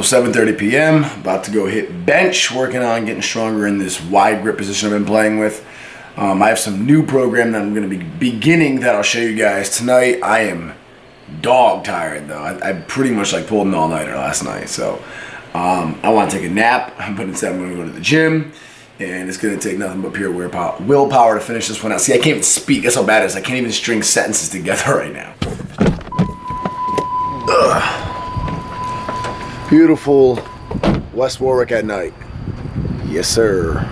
So 7:30 p.m., about to go hit bench, working on getting stronger in this wide grip position I've been playing with. I have some new program that I'm going to be beginning that I'll show you guys tonight. I am dog tired though. I pretty much like pulled an all-nighter last night. So I want to take a nap, but instead I'm going to go to the gym. And it's going to take nothing but pure willpower to finish this one out. See, I can't even speak. That's how bad it is. I can't even string sentences together right now. Ugh. Beautiful West Warwick at night. Yes, sir.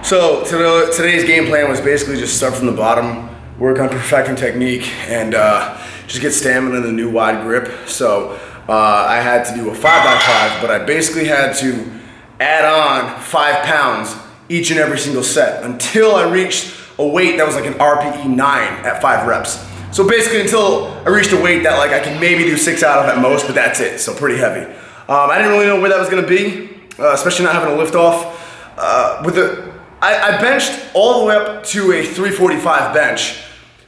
So today's game plan was basically just start from the bottom, work on perfecting technique, and just get stamina in the new wide grip. So I had to do a 5x5, but I basically had to add on 5 pounds each and every single set until I reached a weight that was like an RPE 9 at 5 reps. So basically until I reached a weight that like I can maybe do 6 out of at most, but that's it, so pretty heavy. I didn't really know where that was gonna be, especially not having a lift off. I benched all the way up to a 345 bench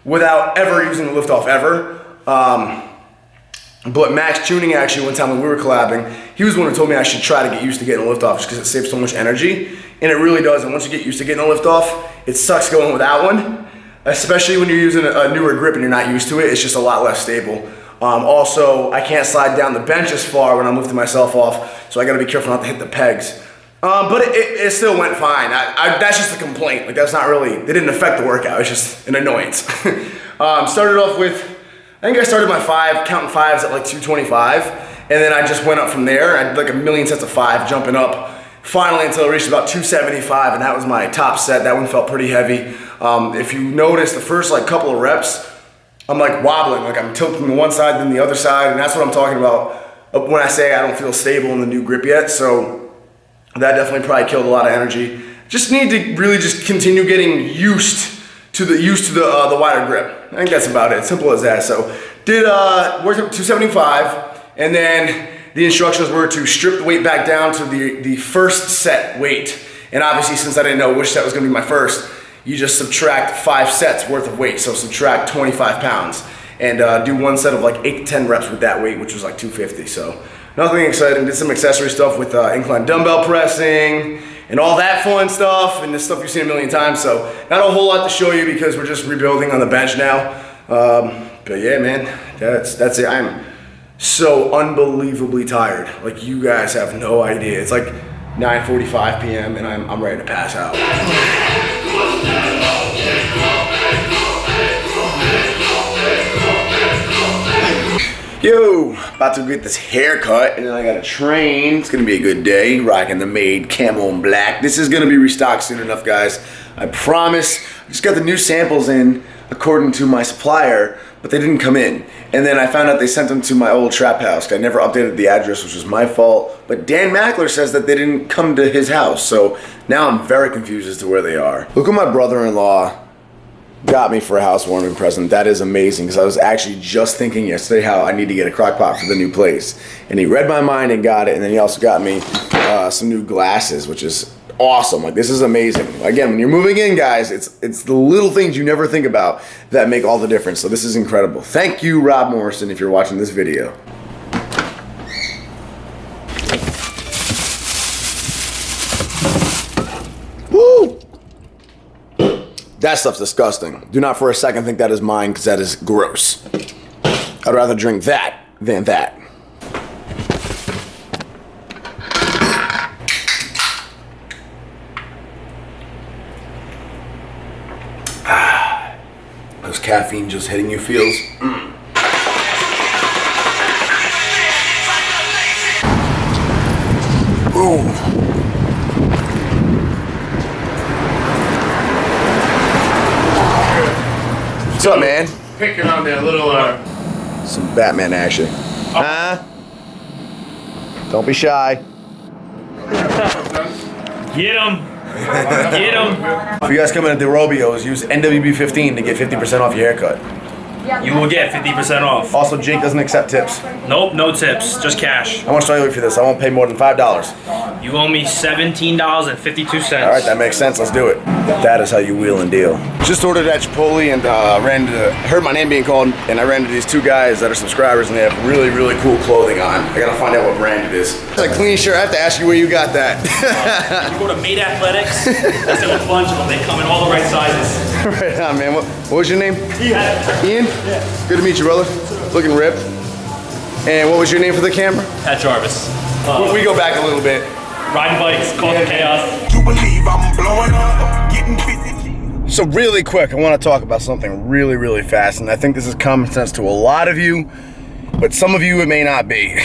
without ever using the lift off ever. But Max Tuning actually, one time when we were collabing, he was the one who told me I should try to get used to getting a lift off just because it saves so much energy. And it really does. And once you get used to getting a lift off, it sucks going without one, especially when you're using a newer grip and you're not used to it. It's just a lot less stable. Also, I can't slide down the bench as far when I'm lifting myself off, so I gotta be careful not to hit the pegs. But it still went fine. That's just a complaint. Like that's not really, it didn't affect the workout. It's just an annoyance. Started off with, I think I started my counting 5s at like 225. And then I just went up from there. I did like a million sets of 5 jumping up. Finally until I reached about 275 and that was my top set. That one felt pretty heavy. If you notice the first like couple of reps, I'm like wobbling, like I'm tilting to one side then the other side. And that's what I'm talking about when I say I don't feel stable in the new grip yet. So that definitely probably killed a lot of energy. Just need to really just continue getting used to the wider grip. I think that's about it, simple as that. So worked up 275, and then the instructions were to strip the weight back down to the first set weight. And obviously since I didn't know which set was gonna be my first, you just subtract 5 sets worth of weight. So subtract 25 pounds and do one set of like 8 to 10 reps with that weight, which was like 250. So nothing exciting. Did some accessory stuff with incline dumbbell pressing and all that fun stuff and this stuff you've seen a million times. So not a whole lot to show you because we're just rebuilding on the bench now. But yeah, man, that's it. I'm so unbelievably tired. Like you guys have no idea. It's like 9:45 p.m. and I'm ready to pass out. Yo, about to get this haircut and then I gotta train. It's gonna be a good day, rocking the Made Camo and Black. This is gonna be restocked soon enough, guys. I promise. I just got the new samples in according to my supplier, but they didn't come in. And then I found out they sent them to my old trap house. I never updated the address, which was my fault. But Dan Mackler says that they didn't come to his house. So now I'm very confused as to where they are. Look what my brother-in-law got me for a housewarming present. That is amazing because I was actually just thinking yesterday how I need to get a crock pot for the new place. And he read my mind and got it. And then he also got me some new glasses, which is awesome. Like this is amazing. Again, when you're moving in, guys, it's the little things you never think about that make all the difference. So this is incredible. Thank you, Rob Morrison, if you're watching this video. Woo! That stuff's disgusting. Do not for a second think that is mine because that is gross. I'd rather drink that than that. Those caffeine just hitting you feels. Boom. What's up, man? Picking on their little, Some Batman action. Huh? Don't be shy. Get him! Get him! If you guys come in at the Robios, use NWB15 to get 50% off your haircut. You will get 50% off. Also, Jake doesn't accept tips. Nope, no tips, just cash. How much do I owe you for this? I won't pay more than $5. You owe me $17.52. All right, that makes sense. Let's do it. That is how you wheel and deal. Just ordered at Chipotle and heard my name being called, and I ran into these two guys that are subscribers, and they have really, really cool clothing on. I gotta find out what brand it is. It's a clean shirt. I have to ask you where you got that. You go to Made Athletics, there's a bunch of them. They come in all the right sizes. Right on, man. What was your name? Ian? Yeah. Good to meet you, brother. Looking ripped. And what was your name for the camera? At Jarvis. We go back a little bit. Riding bikes, causing chaos. You believe I'm blowing up, getting busy. So really quick, I want to talk about something really, really fast, and I think this is common sense to a lot of you, but some of you it may not be.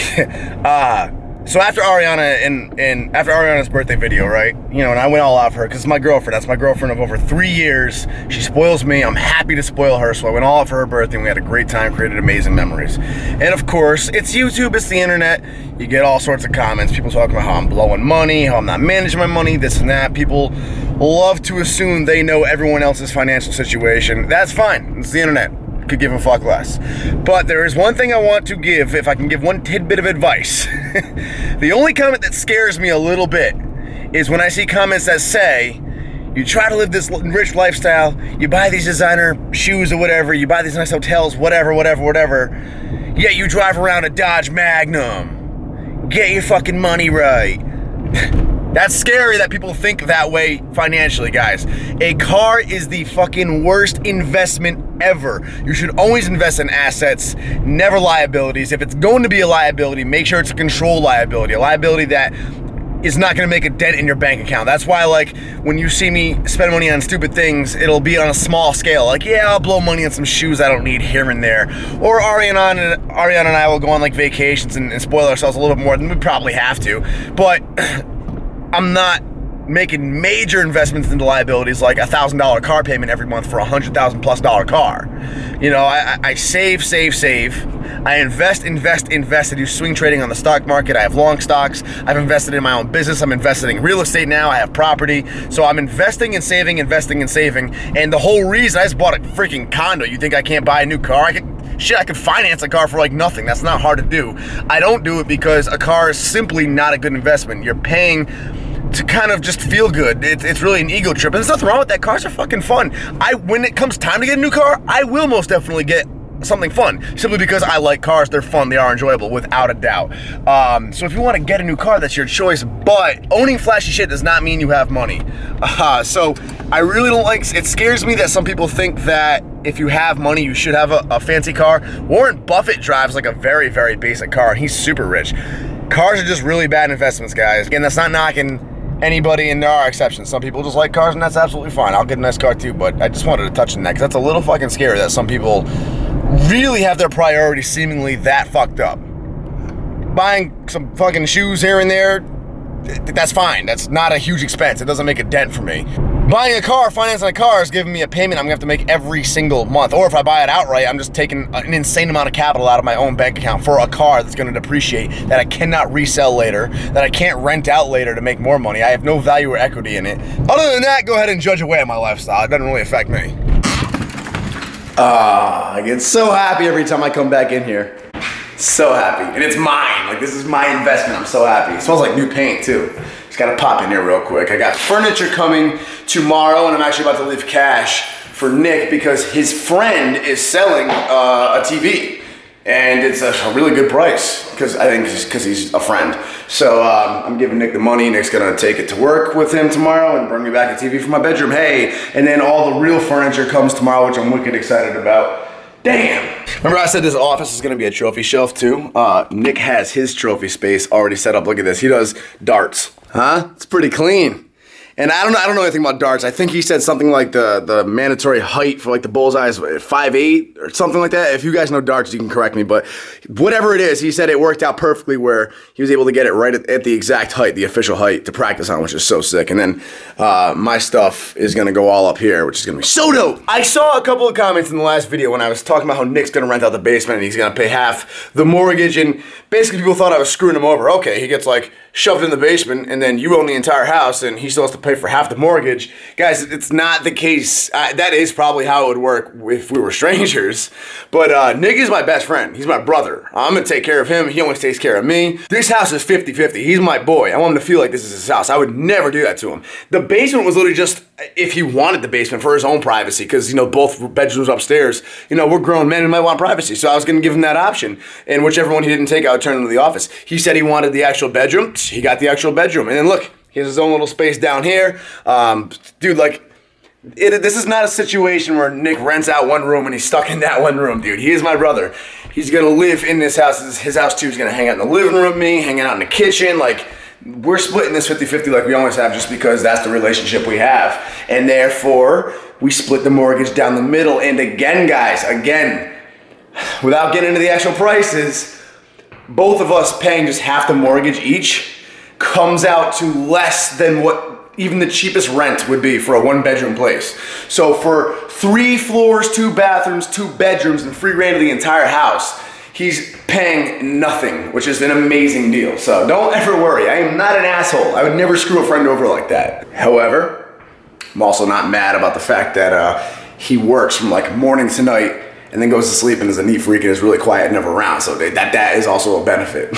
So after Ariana and after Ariana's birthday video, right? You know, and I went all out for her because it's my girlfriend. That's my girlfriend of over 3 years. She spoils me. I'm happy to spoil her. So I went all out for her birthday and we had a great time, created amazing memories. And of course, it's YouTube, it's the internet. You get all sorts of comments. People talking about how I'm blowing money, how I'm not managing my money, this and that. People love to assume they know everyone else's financial situation. That's fine. It's the internet. Could give a fuck less. But there is one thing I want to give, if I can give one tidbit of advice. The only comment that scares me a little bit is when I see comments that say, you try to live this rich lifestyle, you buy these designer shoes or whatever, you buy these nice hotels, whatever, yet you drive around a Dodge Magnum. Get your fucking money right. That's scary that people think that way financially, guys. A car is the fucking worst investment ever. You should always invest in assets, never liabilities. If it's going to be a liability, make sure it's a controlled liability, a liability that is not going to make a dent in your bank account. That's why, like, when you see me spend money on stupid things, it'll be on a small scale. Like, yeah, I'll blow money on some shoes I don't need here and there. Or Ariana and I will go on, like, vacations and spoil ourselves a little bit more than we probably have to. But I'm not making major investments into liabilities like $1,000 car payment every month for a $100,000+ car. You know, I save. I invest. I do swing trading on the stock market. I have long stocks. I've invested in my own business. I'm investing in real estate now. I have property. So I'm investing and saving. And the whole reason I just bought a freaking condo. You think I can't buy a new car? I could finance a car for like nothing. That's not hard to do. I don't do it because a car is simply not a good investment. You're paying to kind of just feel good. It's really an ego trip. And there's nothing wrong with that. Cars are fucking fun. When it comes time to get a new car, I will most definitely get something fun, simply because I like cars. They're fun, they are enjoyable, without a doubt. So if you want to get a new car, that's your choice, but owning flashy shit does not mean you have money. So I really don't like, it scares me that some people think that if you have money, you should have a fancy car. Warren Buffett drives like a very, very basic car, and he's super rich. Cars are just really bad investments, guys. Again, that's not knocking anybody, and there are exceptions. Some people just like cars, and that's absolutely fine. I'll get a nice car too, but I just wanted to touch on that because that's a little fucking scary that some people really have their priorities seemingly that fucked up. Buying some fucking shoes here and there, that's fine. That's not a huge expense. It doesn't make a dent for me. Buying a car, financing a car is giving me a payment I'm gonna have to make every single month. Or if I buy it outright, I'm just taking an insane amount of capital out of my own bank account for a car that's gonna depreciate, that I cannot resell later, that I can't rent out later to make more money. I have no value or equity in it. Other than that, go ahead and judge away at my lifestyle. It doesn't really affect me. I get so happy every time I come back in here. So happy. And it's mine. Like, this is my investment. I'm so happy. It smells like new paint too. Just gotta pop in here real quick. I got furniture coming tomorrow, and I'm actually about to leave cash for Nick because his friend is selling a TV. And it's a really good price, because he's a friend. So I'm giving Nick the money. Nick's gonna take it to work with him tomorrow and bring me back a TV for my bedroom. Hey, and then all the real furniture comes tomorrow, which I'm wicked excited about. Damn. Remember I said this office is gonna be a trophy shelf too? Nick has his trophy space already set up. Look at this, he does darts. Huh? It's pretty clean. And I don't know anything about darts. I think he said something like the mandatory height for like the bullseye is 5'8" or something like that. If you guys know darts, you can correct me. But whatever it is, he said it worked out perfectly where he was able to get it right at the exact height, the official height to practice on, which is so sick. And then my stuff is going to go all up here, which is going to be so dope. I saw a couple of comments in the last video when I was talking about how Nick's going to rent out the basement and he's going to pay half the mortgage. And basically people thought I was screwing him over. Okay, he gets like shoved in the basement and then you own the entire house and he still has to pay for half the mortgage. Guys, it's not the case. That is probably how it would work if we were strangers. But Nick is my best friend. He's my brother. I'm going to take care of him. He always takes care of me. This house is 50-50. He's my boy. I want him to feel like this is his house. I would never do that to him. The basement was literally just if he wanted the basement for his own privacy because, you know, both bedrooms upstairs, you know, we're grown men and might want privacy. So I was going to give him that option. And whichever one he didn't take, I would turn into the office. He said he wanted the actual bedroom. He got the actual bedroom. And then look, he has his own little space down here. Dude, like, this is not a situation where Nick rents out one room and he's stuck in that one room, dude. He is my brother. He's going to live in this house. This is his house, too. He's going to hang out in the living room with me, hanging out in the kitchen. Like, we're splitting this 50-50 like we always have just because that's the relationship we have. And therefore, we split the mortgage down the middle. And again, guys, without getting into the actual prices, both of us paying just half the mortgage each comes out to less than what even the cheapest rent would be for a one-bedroom place. So for 3 floors, 2 bathrooms, 2 bedrooms, and free reign of the entire house, he's paying nothing, which is an amazing deal. So don't ever worry. I am not an asshole. I would never screw a friend over like that. However, I'm also not mad about the fact that he works from like morning to night and then goes to sleep and is a neat freak and is really quiet and never around. So that is also a benefit.